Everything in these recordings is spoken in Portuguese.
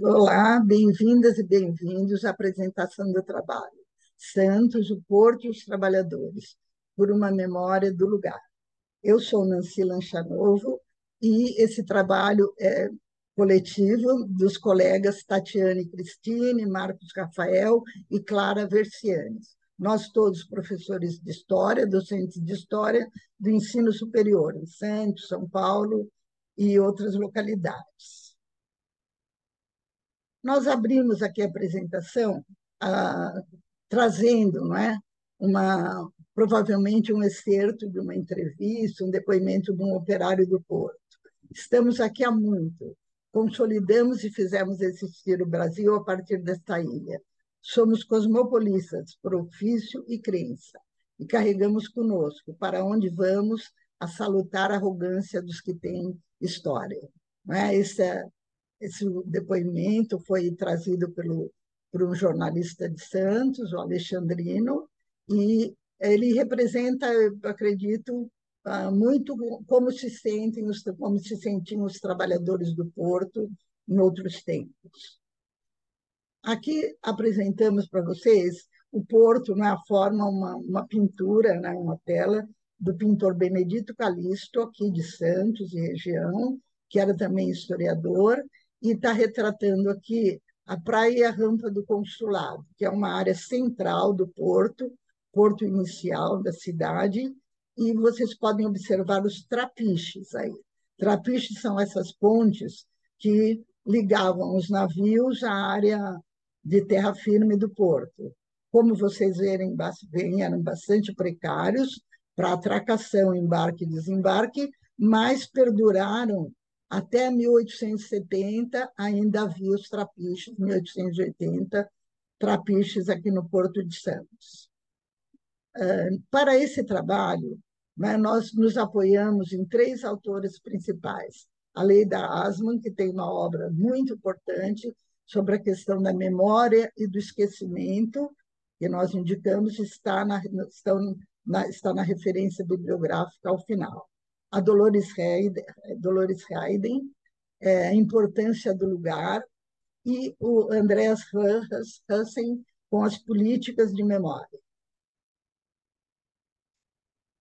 Olá, bem-vindas e bem-vindos à apresentação do trabalho. Santos, o Porto e os Trabalhadores, por uma memória do lugar. Eu sou Nancy Lanchanovo e esse trabalho é coletivo dos colegas Tatiane Cristine, Marcos Rafael e Clara Versiani. Nós todos professores de História, docentes de História do ensino superior, em Santos, São Paulo e outras localidades. Nós abrimos aqui a apresentação trazendo, não é, provavelmente um excerto de uma entrevista, um depoimento de um operário do Porto. Estamos aqui há muito, consolidamos e fizemos existir o Brasil a partir desta ilha. Somos cosmopolitas por ofício e crença, e carregamos conosco, para onde vamos, a salutar arrogância dos que têm história. Não é? Esse depoimento foi trazido por um jornalista de Santos, o Alexandrino, e ele representa, eu acredito, muito como se sentiam os trabalhadores do Porto em outros tempos. Aqui apresentamos para vocês o Porto na forma, uma pintura, né, uma tela do pintor Benedito Calixto, aqui de Santos e região, que era também historiador, e está retratando aqui a praia e a rampa do consulado, que é uma área central do Porto, porto inicial da cidade, e vocês podem observar os trapiches aí. Trapiches são essas pontes que ligavam os navios à área de terra firme do porto. Como vocês veem, eram bastante precários para atracação, embarque e desembarque, mas perduraram até 1870, ainda havia os trapiches, 1880, trapiches aqui no Porto de Santos. Para esse trabalho, nós nos apoiamos em três autores principais. A Leida Asman, que tem uma obra muito importante sobre a questão da memória e do esquecimento, que nós indicamos está na referência bibliográfica ao final. A Dolores Hayden, a importância do lugar, e o Andreas Hussen, com as políticas de memória.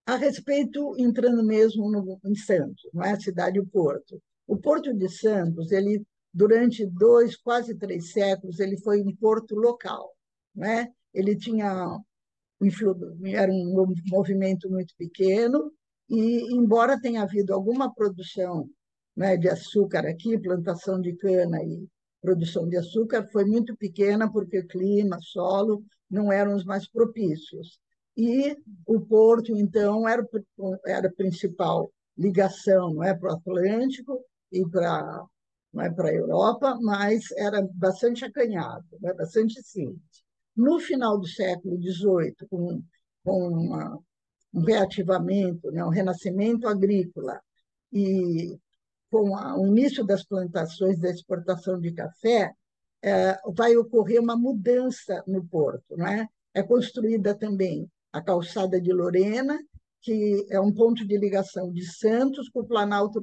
A respeito, entrando mesmo em Santos, não é a cidade e o Porto. O Porto de Santos, ele, durante quase 3 séculos, ele foi um porto local. Não é? Ele era um movimento muito pequeno, e, embora tenha havido alguma produção, né, de açúcar aqui, plantação de cana e produção de açúcar, foi muito pequena, porque clima, solo não eram os mais propícios. E o porto, então, era a principal ligação, não é, para o Atlântico e não é, para a Europa, mas era bastante acanhado, né, bastante simples. No final do século XVIII, com um reativamento, né, um renascimento agrícola, e com o início das plantações da exportação de café, vai ocorrer uma mudança no porto. Não é? É construída também a calçada de Lorena, que é um ponto de ligação de Santos com o Planalto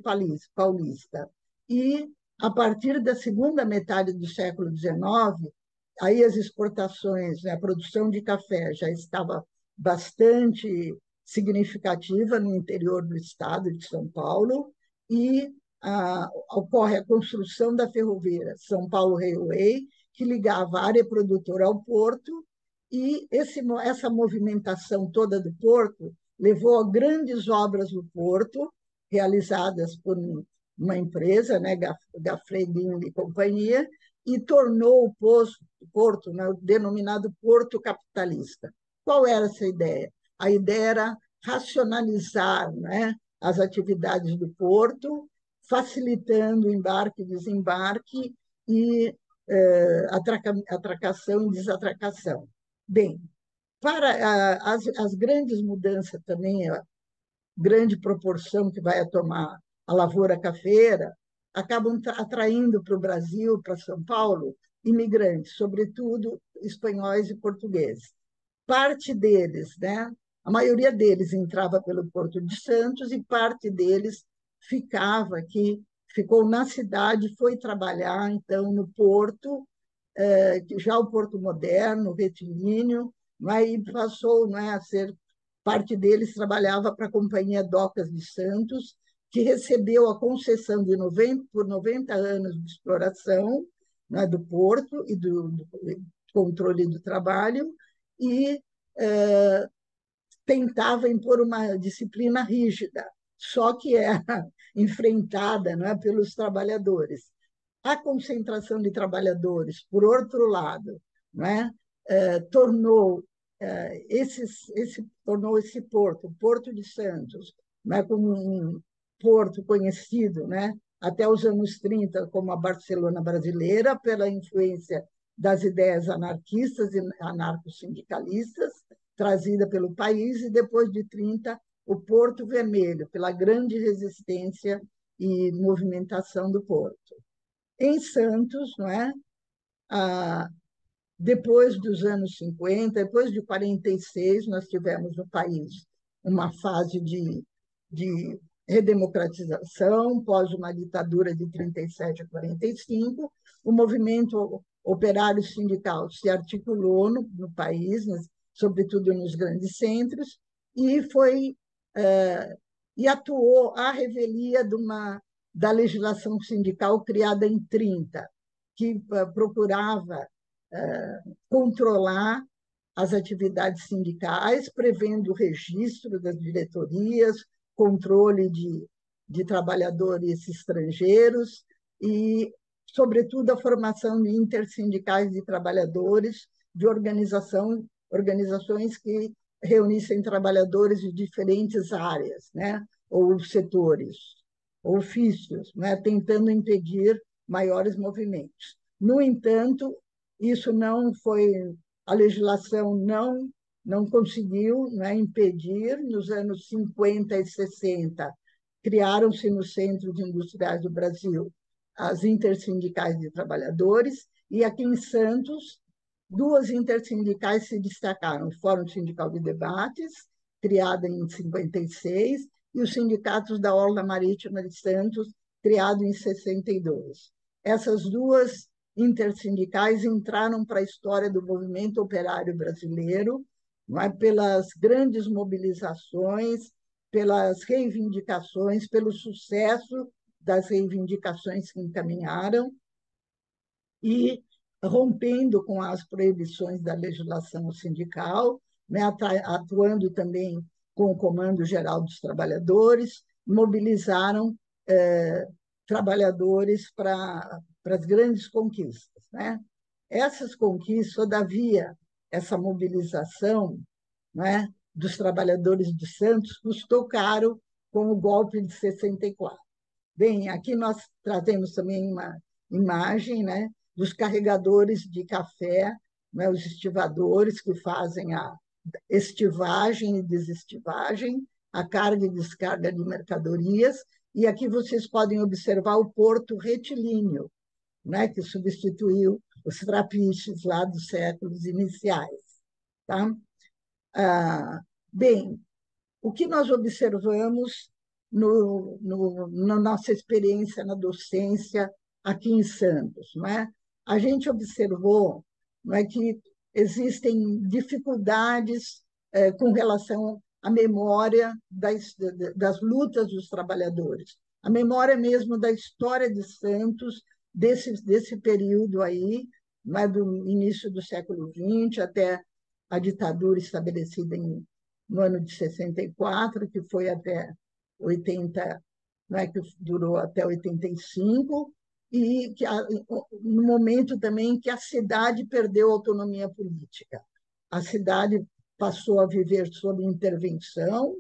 Paulista. E, a partir da segunda metade do século XIX, aí as exportações, a produção de café já estava bastante significativa no interior do estado de São Paulo, e ocorre a construção da ferrovia São Paulo Railway, que ligava a área produtora ao porto, e essa movimentação toda do porto levou a grandes obras no porto, realizadas por uma empresa, né, Gaffredin e companhia, e tornou o porto, né, o denominado porto capitalista. Qual era essa ideia? A ideia era racionalizar, né, as atividades do porto, facilitando o embarque e desembarque e atracação e desatracação. Bem, para as grandes mudanças também, a grande proporção que vai tomar a lavoura cafeira, acabam atraindo para o Brasil, para São Paulo, imigrantes, sobretudo espanhóis e portugueses. Parte deles, né, a maioria deles entrava pelo Porto de Santos e parte deles ficava aqui, ficou na cidade, foi trabalhar, então, no porto, já o Porto Moderno, retilíneo, e passou, a ser parte deles trabalhava para a Companhia Docas de Santos, que recebeu a concessão por 90 anos de exploração, do porto e do controle do trabalho, e tentava impor uma disciplina rígida, só que era enfrentada, pelos trabalhadores. A concentração de trabalhadores, por outro lado, tornou tornou esse porto, o Porto de Santos, como um porto conhecido, até os anos 30 como a Barcelona brasileira, pela influência das ideias anarquistas e anarco-sindicalistas trazida pelo país, e depois de 30 o Porto Vermelho, pela grande resistência e movimentação do porto. Em Santos, depois dos anos 50, depois de 46, nós tivemos no país uma fase de redemocratização, pós uma ditadura de 37 a 45, o movimento operário sindical se articulou no país, sobretudo nos grandes centros, e atuou à revelia da legislação sindical criada em 30, que procurava controlar as atividades sindicais, prevendo o registro das diretorias, controle de trabalhadores estrangeiros e, sobretudo, a formação de intersindicais de trabalhadores, de organizações que reunissem trabalhadores de diferentes áreas, ou setores, ofícios, tentando impedir maiores movimentos. No entanto, isso não foi, a legislação não conseguiu impedir. Nos anos 50 e 60, criaram-se nos centros industriais do Brasil as intersindicais de trabalhadores, e aqui em Santos, duas intersindicais se destacaram: o Fórum Sindical de Debates, criado em 56, e os Sindicatos da Orla Marítima de Santos, criado em 62. Essas duas intersindicais entraram para a história do movimento operário brasileiro, pelas grandes mobilizações, pelas reivindicações, pelo sucesso das reivindicações que encaminharam, e rompendo com as proibições da legislação sindical, atuando também com o Comando Geral dos Trabalhadores, mobilizaram trabalhadores para as grandes conquistas. Essas conquistas, todavia, essa mobilização dos trabalhadores de Santos custou caro com o golpe de 64. Bem, aqui nós trazemos também uma imagem dos carregadores de café, os estivadores que fazem a estivagem e desestivagem, a carga e descarga de mercadorias, e aqui vocês podem observar o porto retilíneo, que substituiu os trapiches lá dos séculos iniciais. Tá? Bem, o que nós observamos na nossa experiência na docência aqui em Santos? A gente observou que existem dificuldades com relação à memória das lutas dos trabalhadores, a memória mesmo da história de Santos, desse período aí, do início do século XX até a ditadura estabelecida no ano de 64, que foi até 80, que durou até 85, e que, no momento também que a cidade perdeu autonomia política. A cidade passou a viver sob intervenção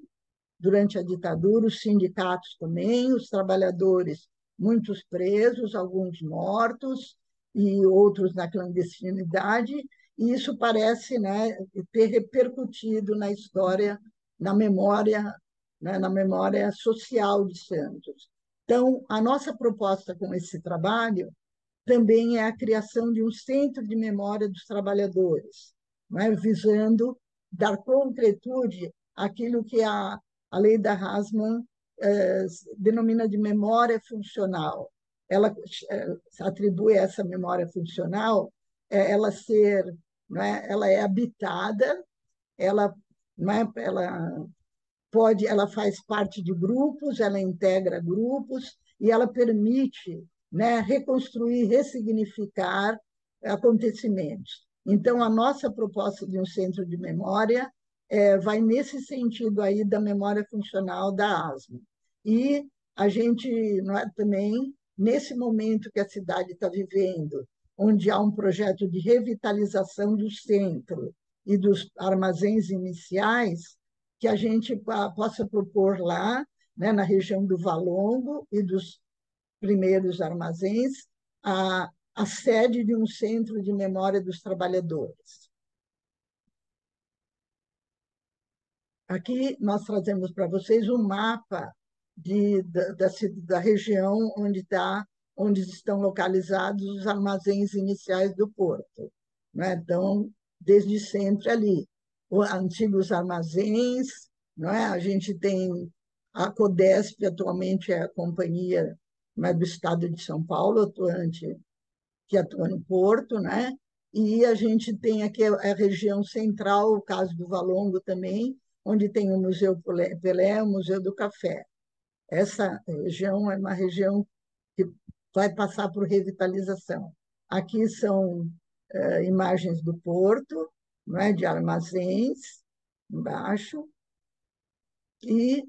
durante a ditadura, os sindicatos também, os trabalhadores, muitos presos, alguns mortos e outros na clandestinidade, e isso parece ter repercutido na história, na memória social de Santos. Então, a nossa proposta com esse trabalho também é a criação de um centro de memória dos trabalhadores, visando dar concretude àquilo que a Lei da Hassmann denomina de memória funcional. Ela atribui a essa memória funcional ela ser, não é, ela é habitada, ela, não é, ela faz parte de grupos, ela integra grupos e ela permite, né, reconstruir, ressignificar acontecimentos. Então, a nossa proposta de um centro de memória vai nesse sentido aí da memória funcional da ASMA. E a gente também, nesse momento que a cidade está vivendo, onde há um projeto de revitalização do centro e dos armazéns iniciais, que a gente possa propor lá, né, na região do Valongo e dos primeiros armazéns, a sede de um centro de memória dos trabalhadores. Aqui nós trazemos para vocês um mapa da região onde estão localizados os armazéns iniciais do Porto. Né? Então, desde sempre ali, antigos armazéns, não é? A gente tem a Codesp, atualmente é a companhia, né, do Estado de São Paulo, que atua no Porto, né? E a gente tem aqui a região central, o caso do Valongo também, onde tem o Museu Pelé, o Museu do Café. Essa região é uma região que vai passar por revitalização. Aqui são imagens do Porto, não é, de armazéns, embaixo, e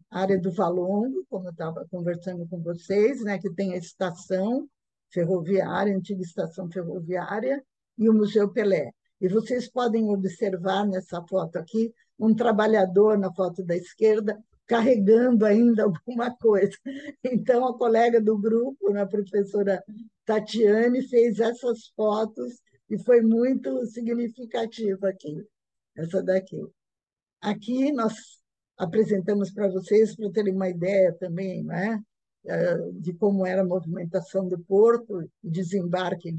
a área do Valongo, como eu estava conversando com vocês, né, que tem a estação ferroviária, a antiga estação ferroviária, e o Museu Pelé. E vocês podem observar nessa foto aqui um trabalhador na foto da esquerda carregando ainda alguma coisa. Então, a colega do grupo, a professora Tatiane, fez essas fotos e foi muito significativa aqui, essa daqui. Aqui nós apresentamos para vocês, para terem uma ideia também, né, de como era a movimentação do porto, o desembarque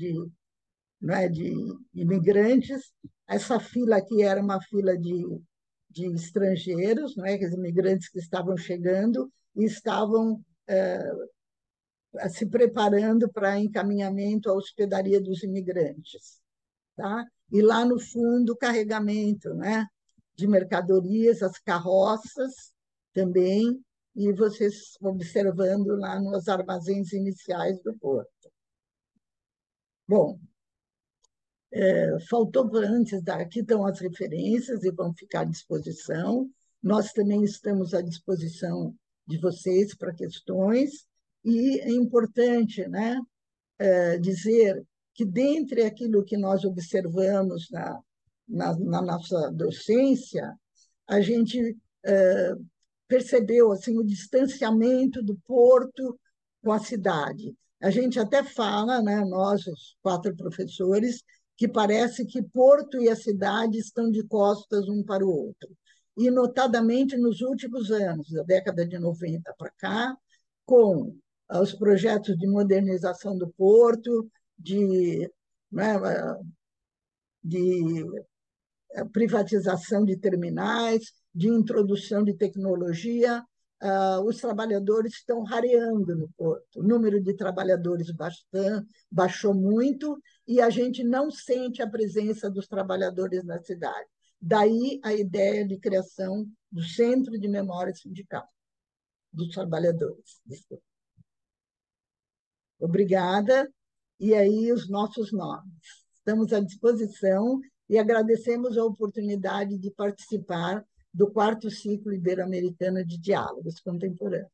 né, de imigrantes. Essa fila aqui era uma fila de estrangeiros, né, os imigrantes que estavam chegando e estavam se preparando para encaminhamento à hospedaria dos imigrantes. Tá? E lá no fundo, o carregamento, né, de mercadorias, as carroças também, e vocês observando lá nos armazéns iniciais do porto. Bom, faltou antes, aqui estão as referências e vão ficar à disposição. Nós também estamos à disposição de vocês para questões, e é importante, né, dizer que, dentre aquilo que nós observamos na nossa docência, a gente percebeu assim, o distanciamento do porto com a cidade. A gente até fala, né, nós, os 4 professores, que parece que Porto e a cidade estão de costas um para o outro. E, notadamente, nos últimos anos, da década de 90 para cá, com os projetos de modernização do porto, né, de privatização de terminais, de introdução de tecnologia, os trabalhadores estão rareando no porto. O número de trabalhadores baixou muito e a gente não sente a presença dos trabalhadores na cidade. Daí a ideia de criação do Centro de Memória Sindical dos Trabalhadores. Desculpa. Obrigada. E aí os nossos nomes. Estamos à disposição e agradecemos a oportunidade de participar do 4º Ciclo Ibero-Americano de Diálogos Contemporâneos.